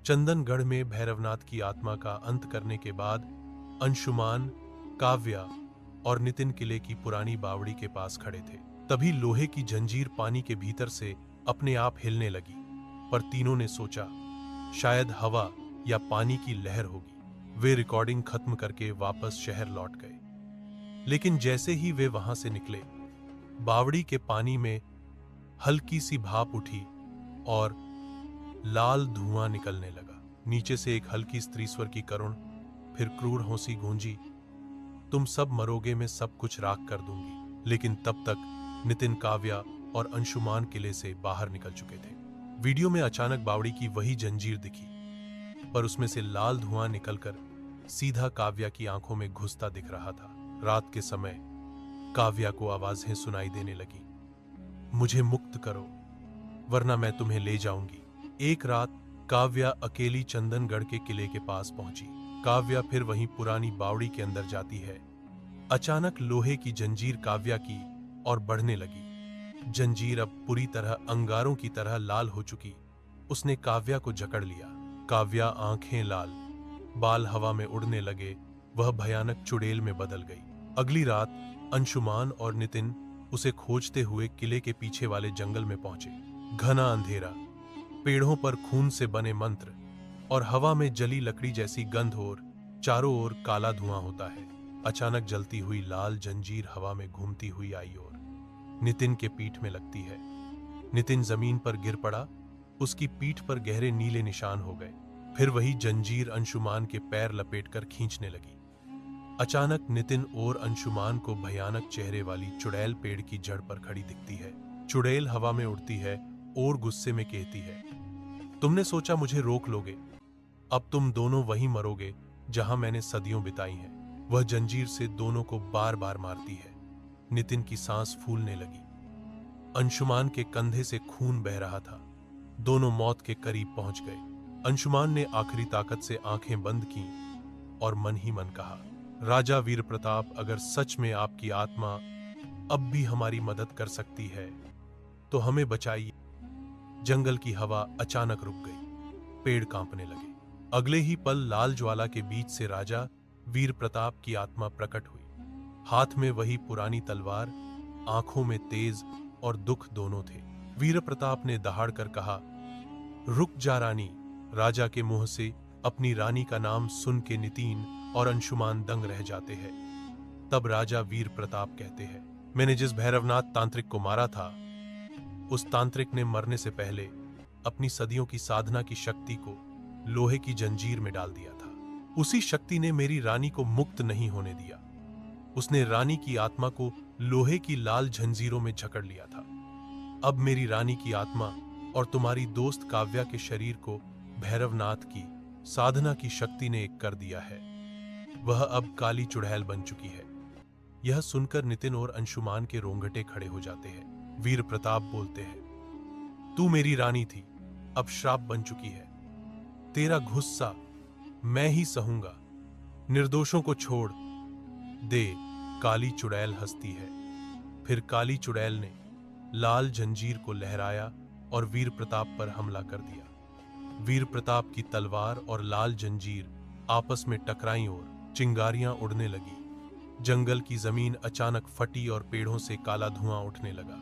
चंदनगढ़ में भैरवनाथ की आत्मा का अंत करने के बाद अंशुमान, काव्या और नितिन किले की पुरानी बावड़ी के पास खड़े थे। तभी लोहे की जंजीर पानी के भीतर से अपने आप हिलने लगी, पर तीनों ने सोचा शायद हवा या पानी की लहर होगी। वे रिकॉर्डिंग खत्म करके वापस शहर लौट गए, लेकिन जैसे ही वे वहां से निकले, बावड़ी के पानी में हल्की सी भाप उठी और लाल धुआं निकलने लगा। नीचे से एक हल्की स्त्री स्वर की करुण फिर क्रूर हंसी गूंजी, तुम सब मरोगे, मैं सब कुछ राख कर दूंगी। लेकिन तब तक नितिन, काव्या और अंशुमान किले से बाहर निकल चुके थे। वीडियो में अचानक बावड़ी की वही जंजीर दिखी, पर उसमें से लाल धुआं निकलकर सीधा काव्या की आंखों में घुसता दिख रहा था। रात के समय काव्या को आवाजें सुनाई देने लगी, मुझे मुक्त करो वरना मैं तुम्हें ले जाऊंगी। एक रात काव्या अकेली चंदनगढ़ के किले के पास पहुंची। काव्या फिर वहीं पुरानी बावड़ी के अंदर जाती है। अचानक लोहे की जंजीर काव्या की और बढ़ने लगी। जंजीर अब पूरी तरह अंगारों की तरह लाल हो चुकी। उसने काव्या को जकड़ लिया। काव्या आंखें लाल, बाल हवा में उड़ने लगे, वह भयानक चुड़ैल में बदल गई। अगली रात अंशुमान और नितिन उसे खोजते हुए किले के पीछे वाले जंगल में पहुंचे। घना अंधेरा, पेड़ों पर खून से बने मंत्र और हवा में जली लकड़ी जैसी गंध, और चारों ओर काला धुआं होता है। अचानक जलती हुई लाल जंजीर हवा में घूमती हुई आई और नितिन के पीठ में लगती है। नितिन जमीन पर गिर पड़ा, उसकी पीठ पर गहरे नीले निशान हो गए। फिर वही जंजीर अंशुमान के पैर लपेटकर खींचने लगी। अचानक नितिन और अंशुमान को भयानक चेहरे वाली चुड़ैल पेड़ की जड़ पर खड़ी दिखती है। चुड़ैल हवा में उड़ती है और गुस्से में कहती है, तुमने सोचा मुझे रोक लोगे, अब तुम दोनों वहीं मरोगे जहां मैंने सदियों बिताई हैं। वह जंजीर से दोनों को बार बार मारती है। नितिन की सांस फूलने लगी। अंशुमान के कंधे से खून बह रहा था। दोनों मौत के करीब पहुंच गए। अंशुमान ने आखिरी ताकत से आंखें बंद की और मन ही मन कहा, राजा वीर प्रताप, अगर सच में आपकी आत्मा अब भी हमारी मदद कर सकती है तो हमें बचाइए। जंगल की हवा अचानक रुक गई। पेड़ कांपने लगे। अगले ही पल लाल ज्वाला के बीच से राजा वीर प्रताप की आत्मा प्रकट हुई। हाथ में वही पुरानी तलवार, आंखों में तेज और दुख दोनों थे। वीर प्रताप ने दहाड़ कर कहा, रुक जा रानी। राजा के मुंह से अपनी रानी का नाम सुन के नितिन और अंशुमान दंग रह जाते हैं। तब राजा वीर प्रताप कहते हैं, मैंने जिस भैरवनाथ तांत्रिक को मारा था, उस तांत्रिक ने मरने से पहले अपनी सदियों की साधना की शक्ति को लोहे की जंजीर में डाल दिया था। उसी शक्ति ने मेरी रानी को मुक्त नहीं होने दिया। उसने रानी की आत्मा को लोहे की लाल जंजीरों में जकड़ लिया था। अब मेरी रानी की आत्मा और तुम्हारी दोस्त काव्या के शरीर को भैरवनाथ की साधना की शक्ति ने एक कर दिया है। वह अब काली चुड़ैल बन चुकी है। यह सुनकर नितिन और अंशुमान के रोंगटे खड़े हो जाते हैं। वीर प्रताप बोलते हैं, तू मेरी रानी थी, अब श्राप बन चुकी है। तेरा गुस्सा मैं ही सहूंगा। निर्दोषों को छोड़ दे। काली चुड़ैल हंसती है। फिर काली चुड़ैल ने लाल जंजीर को लहराया और वीर प्रताप पर हमला कर दिया। वीर प्रताप की तलवार और लाल जंजीर आपस में टकराई और चिंगारियां उड़ने लगी। जंगल की जमीन अचानक फटी और पेड़ों से काला धुआं उठने लगा।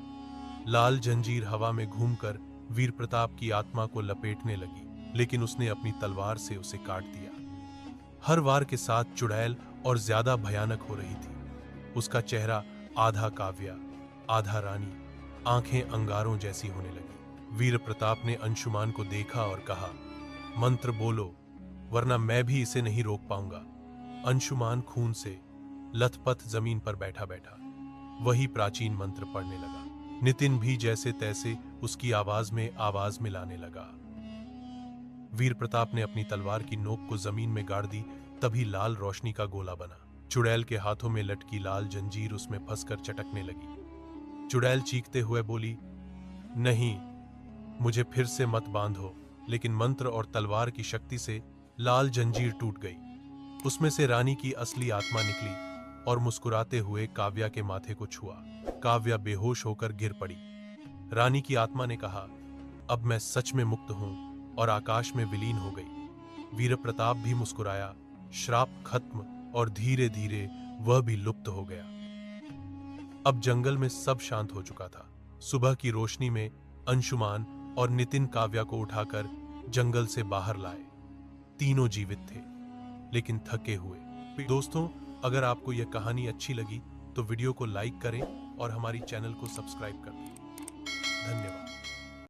लाल जंजीर हवा में घूमकर वीर प्रताप की आत्मा को लपेटने लगी, लेकिन उसने अपनी तलवार से उसे काट दिया। हर वार के साथ चुड़ैल और ज्यादा भयानक हो रही थी। उसका चेहरा आधा काव्या, आधा रानी, आंखें अंगारों जैसी होने लगी। वीर प्रताप ने अंशुमान को देखा और कहा, मंत्र बोलो वरना मैं भी इसे नहीं रोक पाऊंगा। अंशुमान खून से लथपथ जमीन पर बैठा बैठा वही प्राचीन मंत्र पढ़ने लगा। नितिन भी जैसे तैसे उसकी आवाज में आवाज मिलाने लगा। वीर प्रताप ने अपनी तलवार की नोक को जमीन में गाड़ दी। तभी लाल रोशनी का गोला बना। चुड़ैल के हाथों में लटकी लाल जंजीर उसमें फंसकर चटकने लगी। चुड़ैल चीखते हुए बोली, नहीं, मुझे फिर से मत बांधो। लेकिन मंत्र और तलवार की शक्ति से लाल जंजीर टूट गई। उसमें से रानी की असली आत्मा निकली और मुस्कुराते हुए काव्या के माथे को छुआ। काव्या बेहोश होकर गिर पड़ी। रानी की आत्मा ने कहा, अब मैं सच में मुक्त हूं। और आकाश में विलीन हो गई। वीर प्रताप भी मुस्कुराया, श्राप खत्म और धीरे धीरे वह भी लुप्त हो गया। अब जंगल में सब शांत हो चुका था। सुबह की रोशनी में अंशुमान और नितिन काव्या को उठाकर जंगल से बाहर लाए। तीनों जीवित थे, लेकिन थके हुए। दोस्तों, अगर आपको यह कहानी अच्छी लगी तो वीडियो को लाइक करें और हमारी चैनल को सब्सक्राइब कर दें। धन्यवाद।